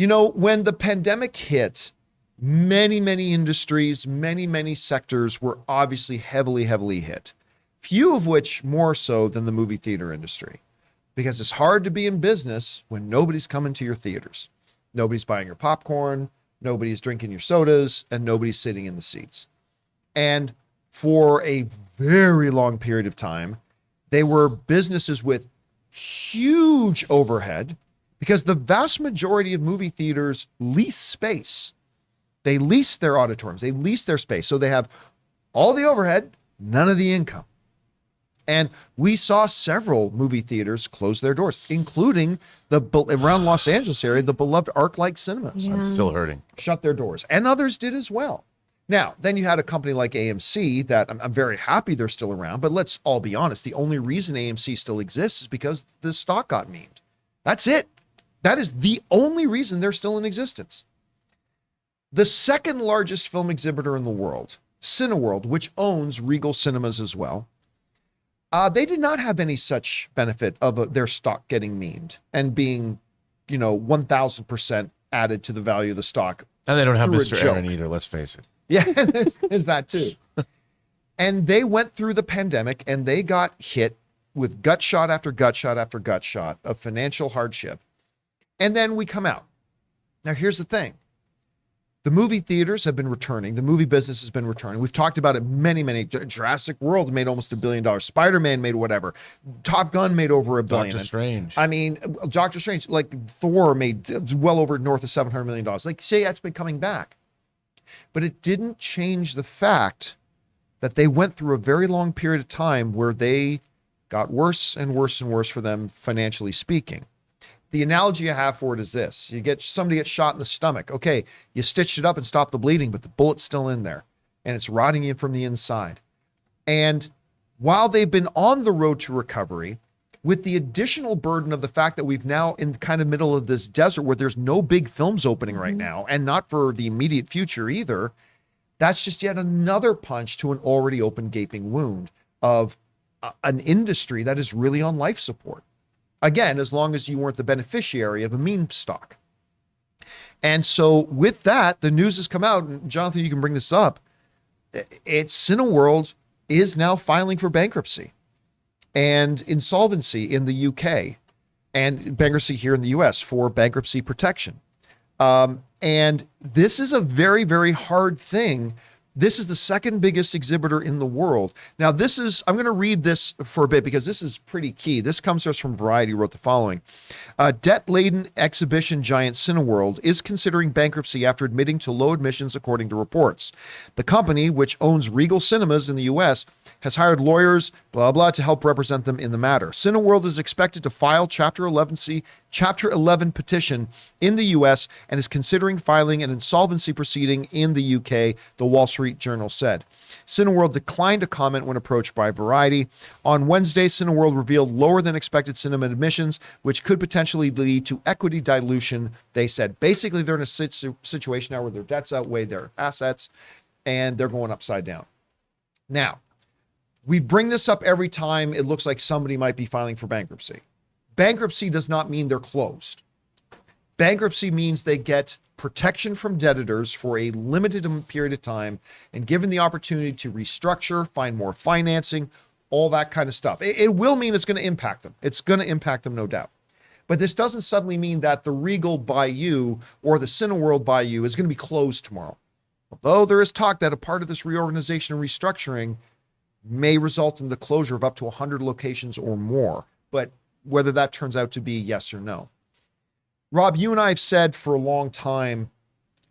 When the pandemic hit, many industries, many sectors were obviously heavily hit. Few of which more so than the movie theater industry, because it's hard to be in business when nobody's coming to your theaters. Nobody's buying your popcorn, nobody's drinking your sodas, and nobody's sitting in the seats. And for a very long period of time, they were businesses with huge overhead, because the vast majority of movie theaters lease space. They lease their auditoriums, they lease their space. So they have all the overhead, none of the income. And we saw several movie theaters close their doors, including around Los Angeles area, the beloved ArcLight Cinemas. Yeah. I'm still hurting. Shut their doors, and others did as well. Now, then you had a company like AMC that I'm very happy they're still around, but let's all be honest. The only reason AMC still exists is because the stock got memed. That's it. That is the only reason they're still in existence. The second largest film exhibitor in the world, Cineworld, which owns Regal Cinemas as well, they did not have any such benefit of their stock getting memed and being, 1,000% added to the value of the stock. And they don't have Mr. Aaron either, let's face it. Yeah, there's that too. And they went through the pandemic and they got hit with gut shot after gut shot after gut shot of financial hardship. And then we come out. Now, here's the thing. The movie theaters have been returning. The movie business has been returning. We've talked about it many. Jurassic World made almost $1 billion. Spider-Man made whatever. Top Gun made over $1 billion. Doctor Strange. I mean, Doctor Strange, like Thor made well over north of $700 million. Like, say that's been coming back. But it didn't change the fact that they went through a very long period of time where they got worse and worse and worse for them, financially speaking. The analogy I have for it is this. Somebody gets shot in the stomach. Okay, you stitched it up and stopped the bleeding, but the bullet's still in there and it's rotting you from the inside. And while they've been on the road to recovery, with the additional burden of the fact that we've now in kind of middle of this desert where there's no big films opening right now, and not for the immediate future either, that's just yet another punch to an already open gaping wound of an industry that is really on life support. Again, as long as you weren't the beneficiary of a meme stock. And so with that, the news has come out, and Jonathan, you can bring this up. Cineworld is now filing for bankruptcy and insolvency in the UK, and bankruptcy here in the US for bankruptcy protection. And this is a very hard thing. This is the second biggest exhibitor in the world. Now, I'm going to read this for a bit because this is pretty key. This comes to us from Variety, who wrote the following. Debt-laden exhibition giant Cineworld is considering bankruptcy after admitting to low admissions, according to reports. The company, which owns Regal Cinemas in the U.S., has hired lawyers, to help represent them in the matter. Cineworld is expected to file Chapter 11 petition in the U.S. and is considering filing an insolvency proceeding in the U.K., the Wall Street Journal said. Cineworld declined to comment when approached by Variety. On Wednesday, Cineworld revealed lower than expected cinema admissions, which could potentially lead to equity dilution, they said. Basically, they're in a situation now where their debts outweigh their assets, and they're going upside down. Now, we bring this up every time it looks like somebody might be filing for bankruptcy. Bankruptcy does not mean they're closed. Bankruptcy means they get protection from debtors for a limited period of time and given the opportunity to restructure, find more financing, all that kind of stuff. It will mean it's going to impact them. It's going to impact them, no doubt. But this doesn't suddenly mean that the Regal Bayou or the Cineworld Bayou is going to be closed tomorrow. Although there is talk that a part of this reorganization and restructuring may result in the closure of up to 100 locations or more. But whether that turns out to be yes or no. Rob, you and I have said for a long time,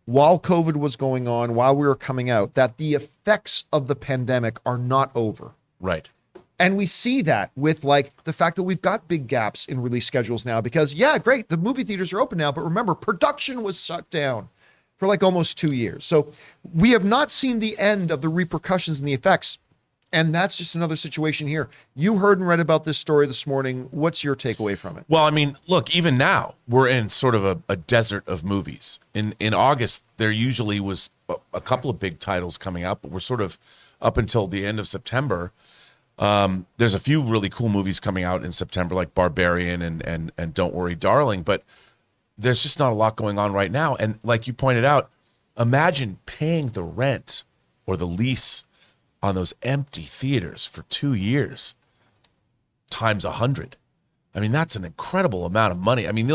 while COVID was going on, while we were coming out, that the effects of the pandemic are not over. Right. And we see that with the fact that we've got big gaps in release schedules now because, yeah, great, the movie theaters are open now, but remember, production was shut down for almost 2 years. So we have not seen the end of the repercussions and the effects. And that's just another situation here. You heard and read about this story this morning. What's your takeaway from it? Well, I mean, look, even now we're in sort of a desert of movies. In August, there usually was a couple of big titles coming out, but we're sort of up until the end of September. There's a few really cool movies coming out in September, like Barbarian and Don't Worry, Darling. But there's just not a lot going on right now. And like you pointed out, imagine paying the rent or the lease on those empty theaters for 2 years times 100. I mean, that's an incredible amount of money. I mean,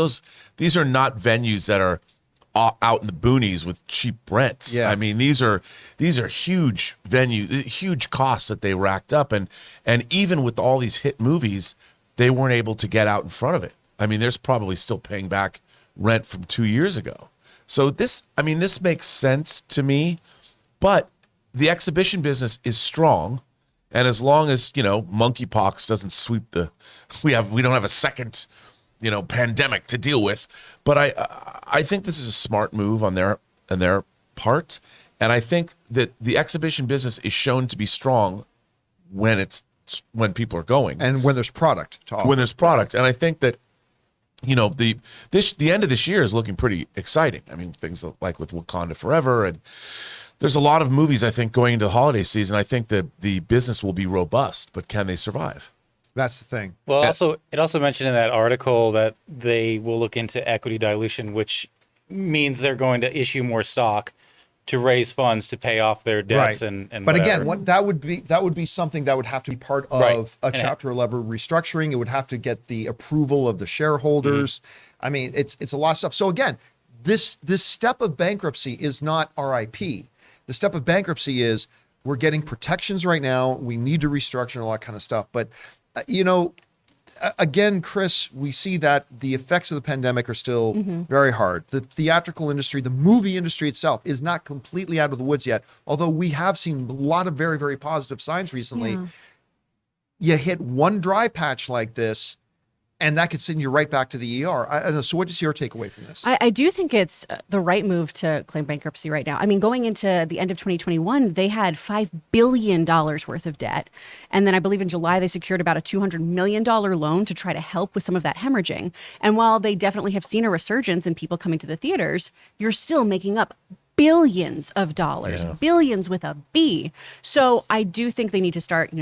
these are not venues that are out in the boonies with cheap rents. Yeah. I mean, these are huge venues, huge costs that they racked up. And even with all these hit movies, they weren't able to get out in front of it. I mean, there's probably still paying back rent from 2 years ago. So this makes sense to me, but the exhibition business is strong. And as long as, monkeypox doesn't sweep we don't have a second, pandemic to deal with. But I think this is a smart move on their part. And I think that the exhibition business is shown to be strong when people are going. And when there's product to offer. When there's product. And I think that, the end of this year is looking pretty exciting. I mean, things like with Wakanda Forever, and there's a lot of movies, I think, going into the holiday season. I think that the business will be robust, but can they survive? That's the thing. Well, it also mentioned in that article that they will look into equity dilution, which means they're going to issue more stock to raise funds to pay off their debts and but whatever. again, that would be something that would have to be part of a Chapter 11 restructuring. It would have to get the approval of the shareholders. I mean, it's a lot of stuff. So again, this step of bankruptcy is not RIP. The step of bankruptcy is we're getting protections right now. We need to restructure and all that kind of stuff. But again, Chris, we see that the effects of the pandemic are still very hard. The theatrical industry, the movie industry itself is not completely out of the woods yet, although we have seen a lot of very, very positive signs recently. Yeah. You hit one dry patch like this, and that could send you right back to the ER. I don't know. So what is your takeaway from this? I do think it's the right move to claim bankruptcy right now. I mean, going into the end of 2021, they had $5 billion worth of debt. And then I believe in July, they secured about a $200 million loan to try to help with some of that hemorrhaging. And while they definitely have seen a resurgence in people coming to the theaters, you're still making up billions of dollars, billions with a B. So I do think they need to start,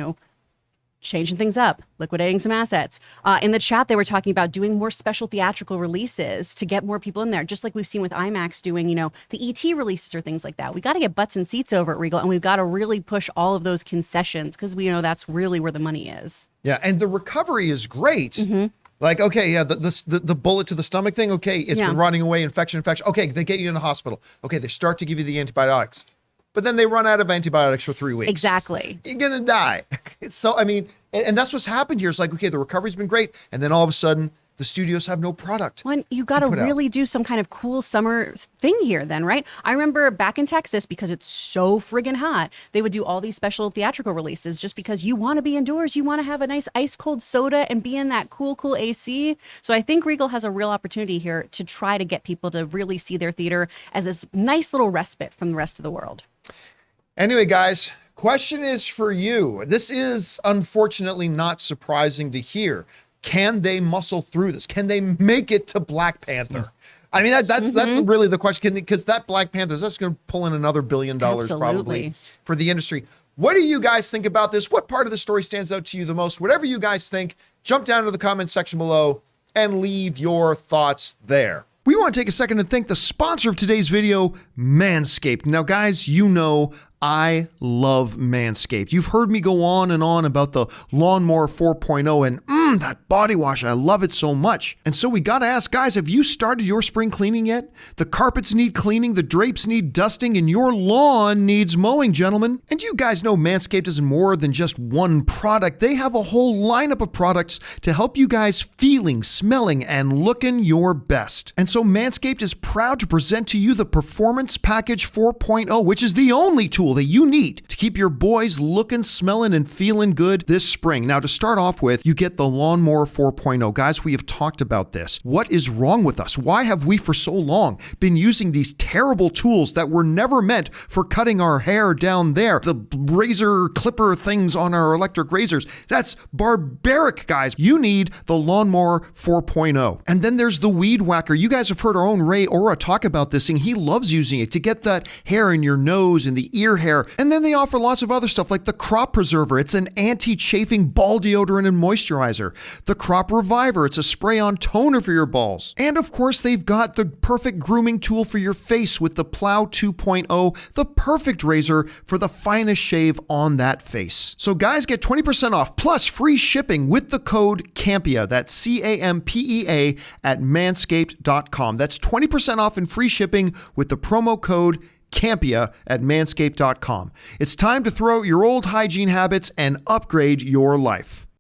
changing things up, liquidating some assets. In the chat, they were talking about doing more special theatrical releases to get more people in there, just like we've seen with IMAX doing, the ET releases or things like that. We got to get butts and seats over at Regal, and we've got to really push all of those concessions because we know that's really where the money is. Yeah, and the recovery is great. Like, okay, yeah, the bullet to the stomach thing, okay, it's been rotting away, infection. Okay, they get you in the hospital. Okay, they start to give you the antibiotics. But then they run out of antibiotics for 3 weeks. Exactly. You're going to die. So, I mean, and that's what's happened here. It's like, okay, the recovery's been great. And then all of a sudden, the studios have no product. Well, you got to really do some kind of cool summer thing here then, right? I remember back in Texas, because it's so friggin' hot, they would do all these special theatrical releases just because you want to be indoors. You want to have a nice ice cold soda and be in that cool AC. So I think Regal has a real opportunity here to try to get people to really see their theater as this nice little respite from the rest of the world. Anyway, guys, question is for you. This is unfortunately not surprising to hear. Can they muscle through this? Can they make it to Black Panther? I mean, that's really the question. Because that Black Panther, that's going to pull in another $1 billion probably for the industry. What do you guys think about this? What part of the story stands out to you the most? Whatever you guys think, jump down to the comment section below and leave your thoughts there. We want to take a second to thank the sponsor of today's video, Manscaped. Now, guys, I love Manscaped. You've heard me go on and on about the Lawnmower 4.0 and that body wash. I love it so much. And so we got to ask, guys, have you started your spring cleaning yet? The carpets need cleaning, the drapes need dusting, and your lawn needs mowing, gentlemen. And you guys know Manscaped is more than just one product. They have a whole lineup of products to help you guys feeling, smelling, and looking your best. And so Manscaped is proud to present to you the Performance Package 4.0, which is the only tool that you need to keep your boys looking, smelling, and feeling good this spring. Now, to start off with, you get the Lawnmower 4.0. Guys, we have talked about this. What is wrong with us? Why have we for so long been using these terrible tools that were never meant for cutting our hair down there? The razor clipper things on our electric razors. That's barbaric, guys. You need the Lawnmower 4.0. And then there's the Weed Whacker. You guys have heard our own Ray Ora talk about this thing. He loves using it to get that hair in your nose and the ear hair. And then they offer lots of other stuff like the Crop Preserver. It's an anti-chafing ball deodorant and moisturizer. razor. The Crop Reviver, it's a spray-on toner for your balls. And of course, they've got the perfect grooming tool for your face with the Plow 2.0, the perfect razor for the finest shave on that face. So guys, get 20% off plus free shipping with the code CAMPEA. That's CAMPEA at manscaped.com. That's 20% off and free shipping with the promo code CAMPEA at manscaped.com. It's time to throw out your old hygiene habits and upgrade your life.